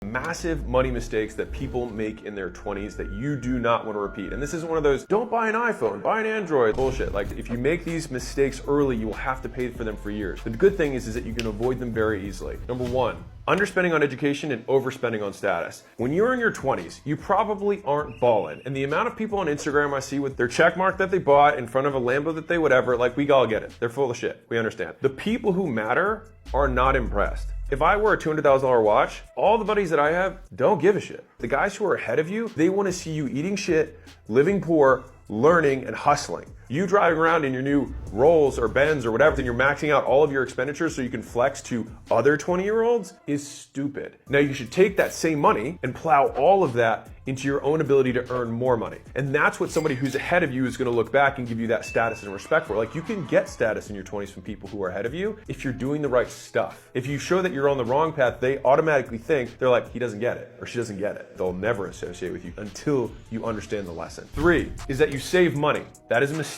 Massive money mistakes that people make in their 20s that you do not want to repeat. And this isn't one of those, don't buy an iPhone, buy an Android bullshit. Like, if you make these mistakes early, you will have to pay for them for years. The good thing is that you can avoid them very easily. Number one, underspending on education and overspending on status. When you're in your 20s, you probably aren't balling. And the amount of people on Instagram I see with their check mark that they bought in front of a Lambo that they whatever, like, we all get it. They're full of shit. We understand. The people who matter are not impressed. If I wear a $200,000 watch, all the buddies that I have don't give a shit. The guys who are ahead of you, they want to see you eating shit, living poor, learning, and hustling. You driving around in your new Rolls or Benz or whatever, and you're maxing out all of your expenditures so you can flex to other 20-year-olds is stupid. Now, you should take that same money and plow all of that into your own ability to earn more money. And that's what somebody who's ahead of you is going to look back and give you that status and respect for. Like, you can get status in your 20s from people who are ahead of you if you're doing the right stuff. If you show that you're on the wrong path, they automatically think, they're like, he doesn't get it, or she doesn't get it. They'll never associate with you until you understand the lesson. 3 is that you save money. That is a mistake.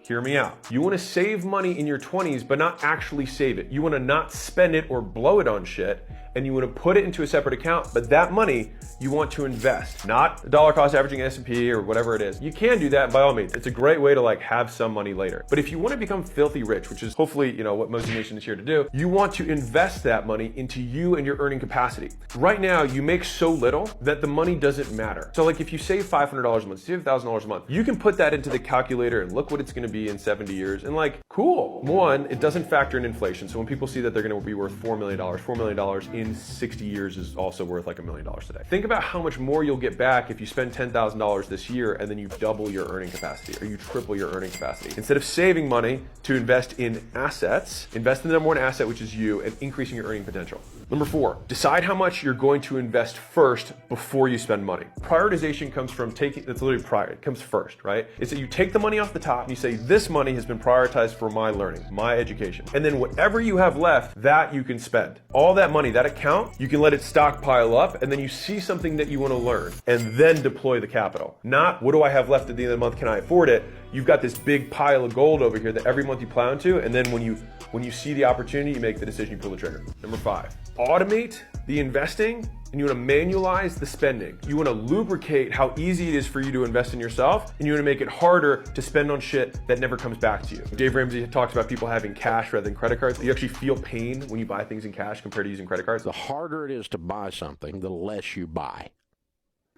Hear me out. You want to save money in your 20s, but not actually save it. You want to not spend it or blow it on shit, and you want to put it into a separate account, but that money you want to invest, not dollar cost averaging S&P or whatever it is. You can do that by all means. It's a great way to have some money later. But if you want to become filthy rich, which is hopefully, what Motivation is here to do, you want to invest that money into you and your earning capacity. Right now, you make so little that the money doesn't matter. So if you save $500 a month, save $1,000 a month, you can put that into the calculator and look what it's going to be in 70 years. And cool. One, it doesn't factor in inflation. So when people see that they're going to be worth $4 million in 60 years is also worth $1 million today. Think about how much more you'll get back if you spend $10,000 this year and then you double your earning capacity or you triple your earning capacity. Instead of saving money to invest in assets, invest in the number one asset, which is you, and increasing your earning potential. Number 4, decide how much you're going to invest first before you spend money. Prioritization comes from that's literally prior. It comes first, right? It's that you take the money off the top and you say, this money has been prioritized for my learning, my education. And then whatever you have left, that you can spend. All that money, that account, you can let it stockpile up, and then you see something that you want to learn and then deploy the capital. Not, what do I have left at the end of the month? Can I afford it? You've got this big pile of gold over here that every month you plow into, and then when you see the opportunity, you make the decision, you pull the trigger. Number 5, automate the investing, and you want to manualize the spending. You want to lubricate how easy it is for you to invest in yourself, and you want to make it harder to spend on shit that never comes back to you. Dave Ramsey talks about people having cash rather than credit cards. You actually feel pain when you buy things in cash compared to using credit cards. The harder it is to buy something, the less you buy.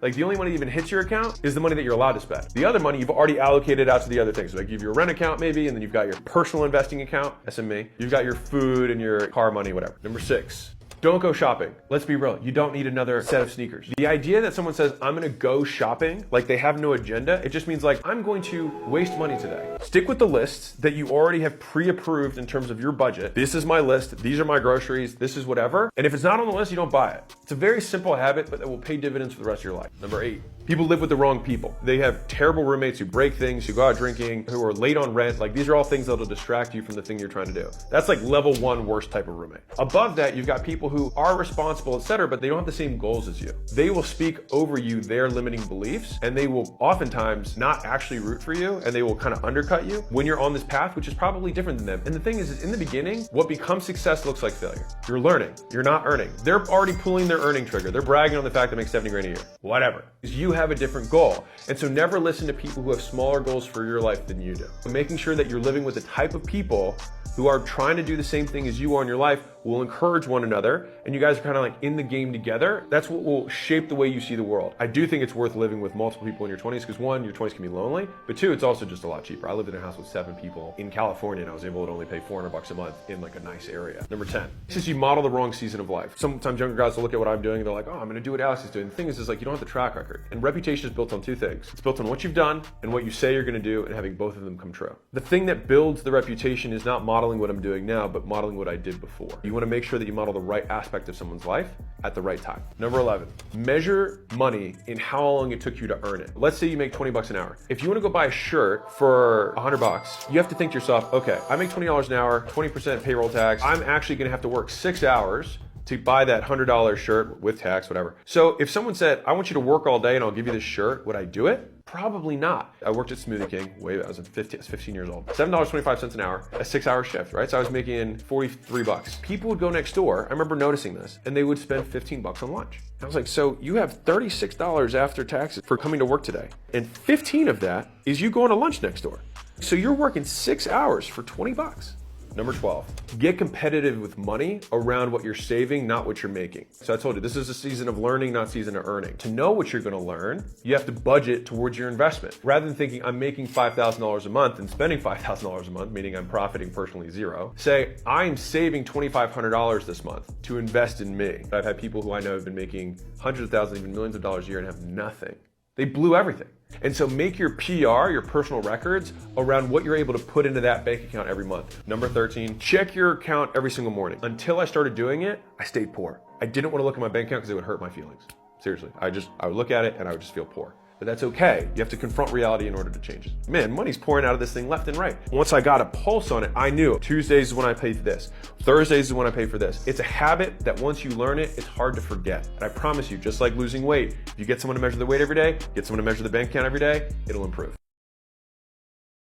The only money that even hits your account is the money that you're allowed to spend. The other money you've already allocated out to the other things. So you have your rent account maybe, and then you've got your personal investing account, SME. You've got your food and your car money, whatever. Number 6, don't go shopping. Let's be real. You don't need another set of sneakers. The idea that someone says, I'm going to go shopping, they have no agenda, it just means I'm going to waste money today. Stick with the lists that you already have pre-approved in terms of your budget. This is my list. These are my groceries. This is whatever. And if it's not on the list, you don't buy it. It's a very simple habit, but that will pay dividends for the rest of your life. Number 8, people live with the wrong people. They have terrible roommates who break things, who go out drinking, who are late on rent. These are all things that'll distract you from the thing you're trying to do. That's level 1 worst type of roommate. Above that, you've got people who are responsible, etc., but they don't have the same goals as you. They will speak over you their limiting beliefs, and they will oftentimes not actually root for you, and they will kind of undercut you when you're on this path, which is probably different than them. And the thing is in the beginning, what becomes success looks like failure. You're learning. You're not earning. They're already pulling their earning trigger. They're bragging on the fact they make 70 grand a year. Whatever. Because you have a different goal. And so never listen to people who have smaller goals for your life than you do. Making sure that you're living with the type of people who are trying to do the same thing as you are in your life will encourage one another, and you guys are kind of in the game together. That's what will shape the way you see the world. I do think it's worth living with multiple people in your 20s because 1, your 20s can be lonely, but 2, it's also just a lot cheaper. I lived in a house with 7 people in California, and I was able to only pay $400 a month in a nice area. Number 10, since you model the wrong season of life. Sometimes younger guys will look at what I'm doing and they're like, oh, I'm going to do what Alex is doing. The thing is you don't have the track record. And reputation is built on 2 things. It's built on what you've done and what you say you're going to do, and having both of them come true. The thing that builds the reputation is not modeling what I'm doing now, but modeling what I did before. You want to make sure that you model the right aspect of someone's life at the right time. Number 11, measure money in how long it took you to earn it. Let's say you make $20 an hour. If you want to go buy a shirt for $100, you have to think to yourself, okay, I make $20 an hour, 20% payroll tax. I'm actually going to have to work 6 hours to buy that $100 shirt with tax, whatever. So if someone said, I want you to work all day and I'll give you this shirt, would I do it? Probably not. I worked at Smoothie King, I was 15 years old. $7.25 an hour, a 6-hour shift, right? So I was making 43 bucks. People would go next door, I remember noticing this, and they would spend 15 bucks on lunch. I was like, so you have $36 after taxes for coming to work today, and 15 of that is you going to lunch next door. So you're working 6 hours for 20 bucks. Number 12, get competitive with money around what you're saving, not what you're making. So I told you, this is a season of learning, not season of earning. To know what you're gonna learn, you have to budget towards your investment. Rather than thinking I'm making $5,000 a month and spending $5,000 a month, meaning I'm profiting personally zero, say I'm saving $2,500 this month to invest in me. I've had people who I know have been making hundreds of thousands, even millions of dollars a year and have nothing. They blew everything. And so make your PR, your personal records, around what you're able to put into that bank account every month. Number 13, check your account every single morning. Until I started doing it, I stayed poor. I didn't want to look at my bank account because it would hurt my feelings. Seriously, I would look at it and I would just feel poor. But that's okay. You have to confront reality in order to change it. Man, money's pouring out of this thing left and right. Once I got a pulse on it, I knew Tuesdays is when I pay for this. Thursdays is when I pay for this. It's a habit that once you learn it, it's hard to forget. And I promise you, just like losing weight, if you get someone to measure the weight every day, get someone to measure the bank account every day, it'll improve.